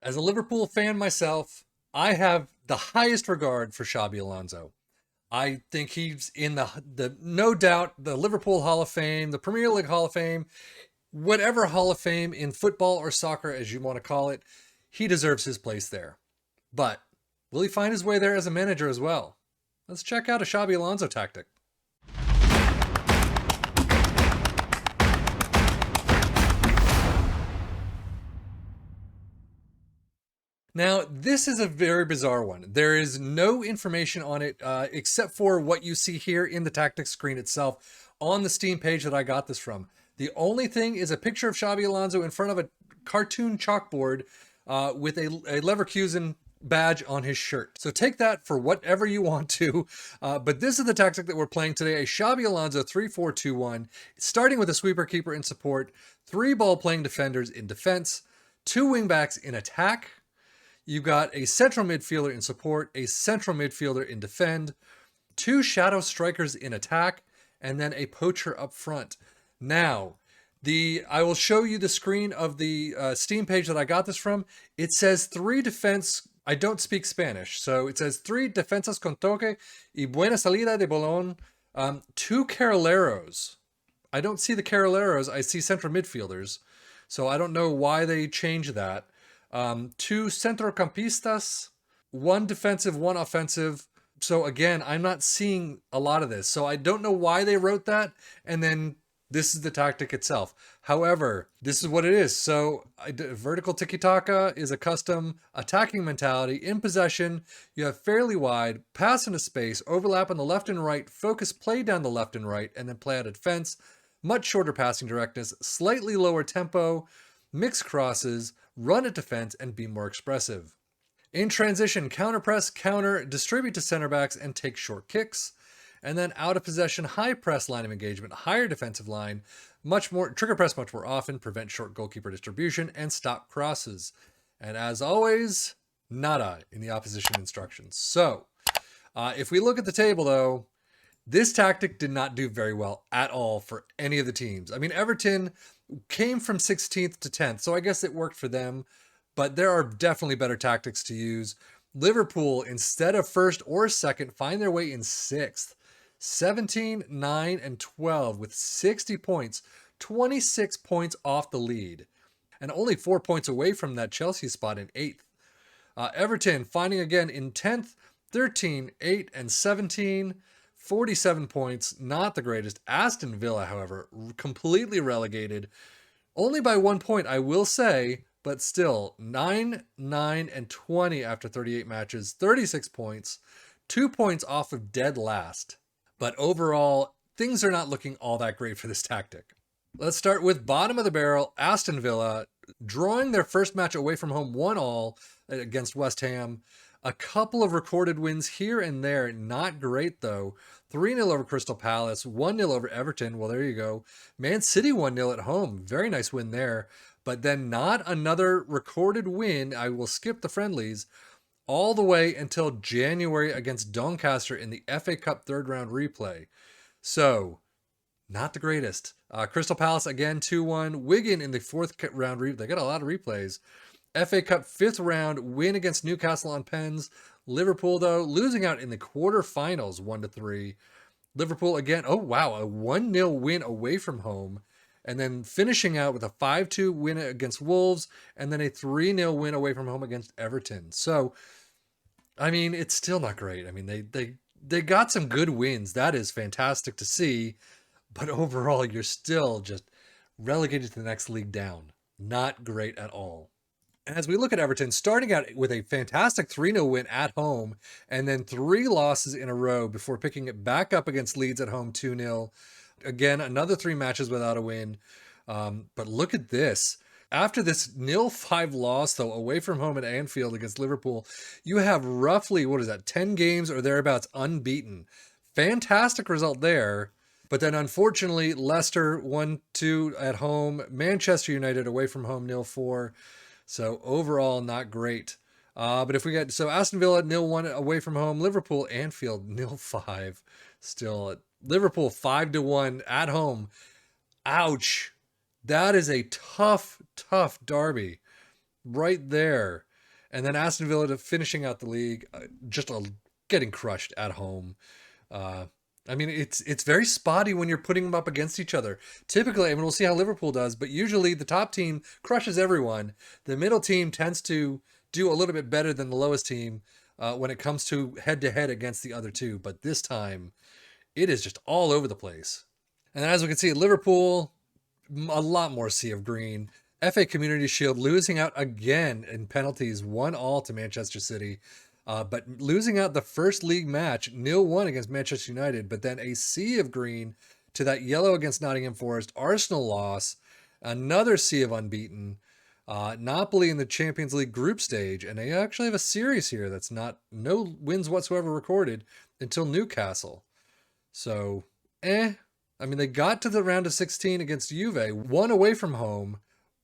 As a Liverpool fan myself, I have the highest regard for Xabi Alonso. I think he's in the no doubt the Liverpool Hall of Fame, the Premier League Hall of Fame, whatever Hall of Fame in football or soccer as you want to call it, he deserves his place there. But will he find his way there as a manager as well? Let's check out a Xabi Alonso tactic. Now, this is a very bizarre one. There is no information on it except for what you see here in the tactics screen itself on the Steam page that I got this from. The only thing is a picture of Xabi Alonso in front of a cartoon chalkboard with a Leverkusen badge on his shirt. So take that for whatever you want to. But this is the tactic that we're playing today, a Xabi Alonso 3-4-2-1, starting with a sweeper keeper in support, 3 ball-playing defenders in defense, 2 wingbacks in attack. You've got a central midfielder in support, a central midfielder in defend, 2 shadow strikers in attack, and then a poacher up front. Now, I will show you the screen of the Steam page that I got this from. It says 3 defense. I don't speak Spanish, so it says 3 defensas con toque y buena salida de balón, 2 carrileros. I don't see the carrileros. I see central midfielders, so I don't know why they changed that. 2 centrocampistas, 1 defensive, 1 offensive. So again, I'm not seeing a lot of this. So I don't know why they wrote that. And then this is the tactic itself. However, this is what it is. So vertical tiki-taka is a custom attacking mentality. In possession, you have fairly wide, pass into space, overlap on the left and right, focus play down the left and right, and then play out of defense. Much shorter passing directness, slightly lower tempo, mix crosses, run at defense, and be more expressive. In transition, counter press, counter, distribute to center backs, and take short kicks. And then out of possession, high press line of engagement, higher defensive line, trigger press much more often, prevent short goalkeeper distribution, and stop crosses. And as always, nada in the opposition instructions. So, if we look at the table though, this tactic did not do very well at all for any of the teams. I mean, Everton came from 16th to 10th, so I guess it worked for them, but there are definitely better tactics to use. Liverpool, instead of first or second, find their way in 6th. 17, 9, and 12 with 60 points, 26 points off the lead, and only 4 points away from that Chelsea spot in 8th. Everton finding again in 10th, 13, 8, and 17, 47 points, not the greatest. Aston Villa, however, completely relegated, only by 1 point, I will say, but still 9, 9, and 20 after 38 matches, 36 points, 2 points off of dead last. But overall, things are not looking all that great for this tactic. Let's start with bottom of the barrel, Aston Villa, drawing their first match away from home 1-1 against West Ham. A couple of recorded wins here and there, not great though. 3-0 over Crystal Palace, 1-0 over Everton. Well, there you go. Man City 1-0 at home. Very nice win there. But then not another recorded win. I will skip the friendlies all the way until January against Doncaster in the FA Cup third round replay. So, not the greatest. Crystal Palace again 2-1. Wigan in the fourth round replay. They got a lot of replays. FA Cup fifth round win against Newcastle on pens. Liverpool, though, losing out in the quarterfinals 1-3. Liverpool again, oh wow, a 1-0 win away from home. And then finishing out with a 5-2 win against Wolves. And then a 3-0 win away from home against Everton. So, I mean, it's still not great. I mean, they got some good wins. That is fantastic to see. But overall, you're still just relegated to the next league down. Not great at all. And as we look at Everton, starting out with a fantastic 3-0 win at home, and then 3 losses in a row before picking it back up against Leeds at home 2-0. Again, another 3 matches without a win. But look at this. After this 0-5 loss, though, away from home at Anfield against Liverpool, you have roughly, 10 games or thereabouts unbeaten. Fantastic result there. But then, unfortunately, Leicester 1-2 at home. Manchester United away from home 0-4. So overall, not great. But if we get, so Aston Villa 0-1 away from home. Liverpool, Anfield 0-5. Still, Liverpool 5-1 at home. Ouch. That is a tough derby right there. And then Aston Villa finishing out the league, getting crushed at home. Uh, I mean, it's very spotty when you're putting them up against each other. Typically, I mean, we'll see how Liverpool does, but usually the top team crushes everyone. The middle team tends to do a little bit better than the lowest team when it comes to head to head against the other two. But this time, it is just all over the place. And as we can see, Liverpool, a lot more sea of green. FA Community Shield losing out again in penalties, 1-1 to Manchester City. But losing out the first league match, 0-1 against Manchester United, but then a sea of green to that yellow against Nottingham Forest. Arsenal loss, another sea of unbeaten. Napoli in the Champions League group stage, and they actually have a series here that's no wins whatsoever recorded until Newcastle. So, I mean, they got to the round of 16 against Juve, won away from home,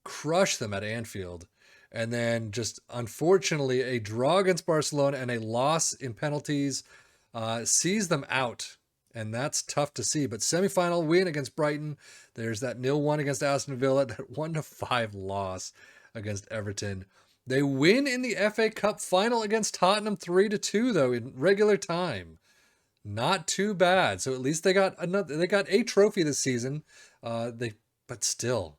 crushed them at Anfield. And then just unfortunately a draw against Barcelona and a loss in penalties sees them out. And that's tough to see. But semifinal win against Brighton. There's that 0-1 against Aston Villa, that 1-5 loss against Everton. They win in the FA Cup final against Tottenham 3-2 though in regular time. Not too bad. So at least they got a trophy this season. But still,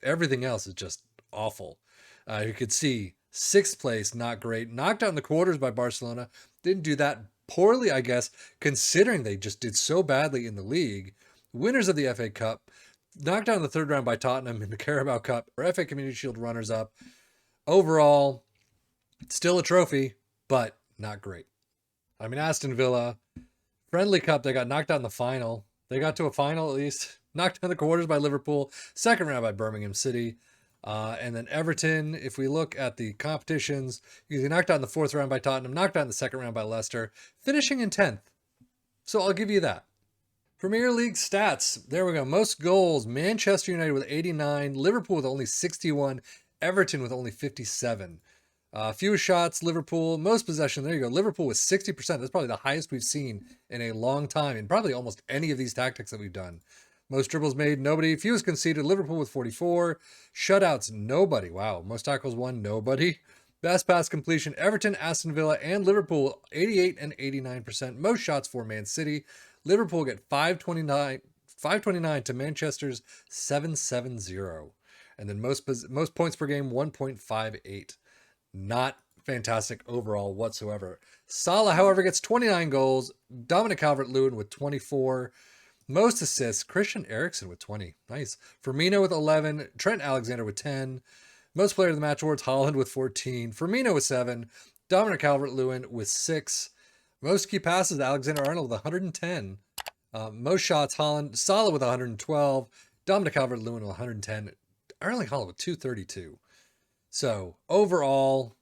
everything else is just awful. You could see 6th place, not great. Knocked out in the quarters by Barcelona. Didn't do that poorly, I guess, considering they just did so badly in the league. Winners of the FA Cup. Knocked out in the 3rd round by Tottenham in the Carabao Cup. Or FA Community Shield runners-up. Overall, still a trophy, but not great. I mean, Aston Villa, Friendly Cup, they got knocked out in the final. They got to a final at least. Knocked out in the quarters by Liverpool. 2nd round by Birmingham City. And then Everton, if we look at the competitions, you knocked out in the 4th round by Tottenham, knocked out in the 2nd round by Leicester, finishing in 10th. So I'll give you that. Premier League stats. There we go. Most goals, Manchester United with 89, Liverpool with only 61, Everton with only 57. Fewest shots, Liverpool. Most possession, there you go. Liverpool with 60%. That's probably the highest we've seen in a long time, in probably almost any of these tactics that we've done. Most dribbles made, nobody. Fewest conceded, Liverpool with 44. Shutouts, nobody. Wow. Most tackles won, nobody. Best pass completion, Everton, Aston Villa, and Liverpool, 88 and 89%. Most shots for Man City. Liverpool get 529 to Manchester's 770. And then most points per game, 1.58. Not fantastic overall whatsoever. Salah, however, gets 29 goals. Dominic Calvert-Lewin with 24. Most assists, Christian Eriksen with 20. Nice. Firmino with 11. Trent Alexander with 10. Most player of the match awards, Haaland with 14. Firmino with 7. Dominic Calvert-Lewin with 6. Most key passes, Alexander-Arnold with 110. Most shots, Salah with 112. Dominic Calvert-Lewin with 110. Erling Haaland with 232. So overall,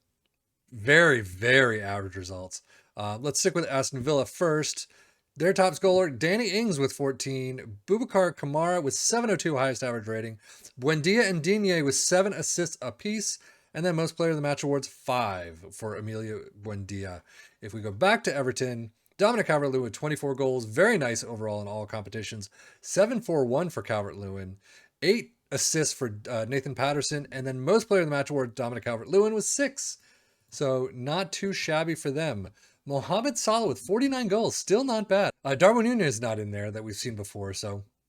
very, very average results. Let's stick with Aston Villa first. Their top scorer, Danny Ings with 14. Boubacar Kamara with 702 highest average rating. Buendia and Digne with 7 assists apiece. And then most player of the match awards, 5 for Emilio Buendia. If we go back to Everton, Dominic Calvert-Lewin with 24 goals. Very nice overall in all competitions. 7-4-1 for Calvert-Lewin. 8 assists for Nathan Patterson. And then most player of the match award, Dominic Calvert-Lewin with 6. So not too shabby for them. Mohamed Salah with 49 goals, still not bad. Darwin Núñez not in there that we've seen before,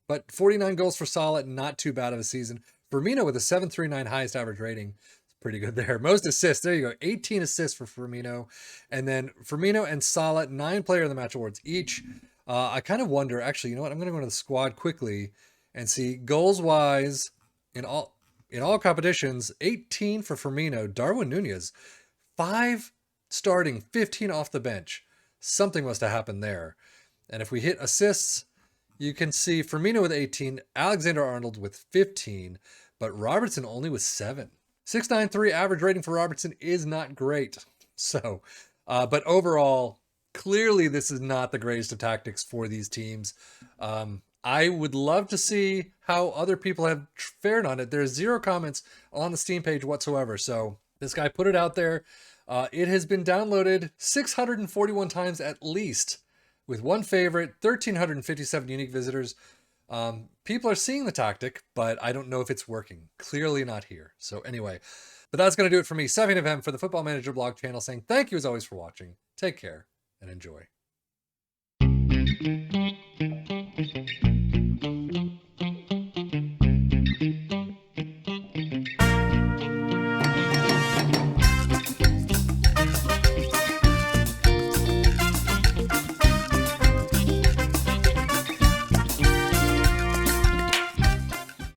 but 49 goals for Salah, not too bad of a season. Firmino with a 739 highest average rating. It's pretty good there. Most assists, there you go, 18 assists for Firmino. And then Firmino and Salah, 9 player of the match awards each. I kind of wonder, actually, you know what? I'm going to go to the squad quickly and see goals-wise in all competitions, 18 for Firmino. Darwin Núñez, 5 starting, 15 off the bench. Something must have happened there. And if we hit assists, you can see Firmino with 18, Alexander-Arnold with 15, but Robertson only with 7. 693 average rating for Robertson is not great. So, but overall, clearly this is not the greatest of tactics for these teams. I would love to see how other people have fared on it. There's 0 comments on the Steam page whatsoever. So this guy put it out there. It has been downloaded 641 times at least, with 1 favorite, 1,357 unique visitors. People are seeing the tactic, but I don't know if it's working. Clearly not here. So anyway, But that's going to do it for me, 7FM, for the Football Manager blog channel, saying thank you as always for watching. Take care and enjoy.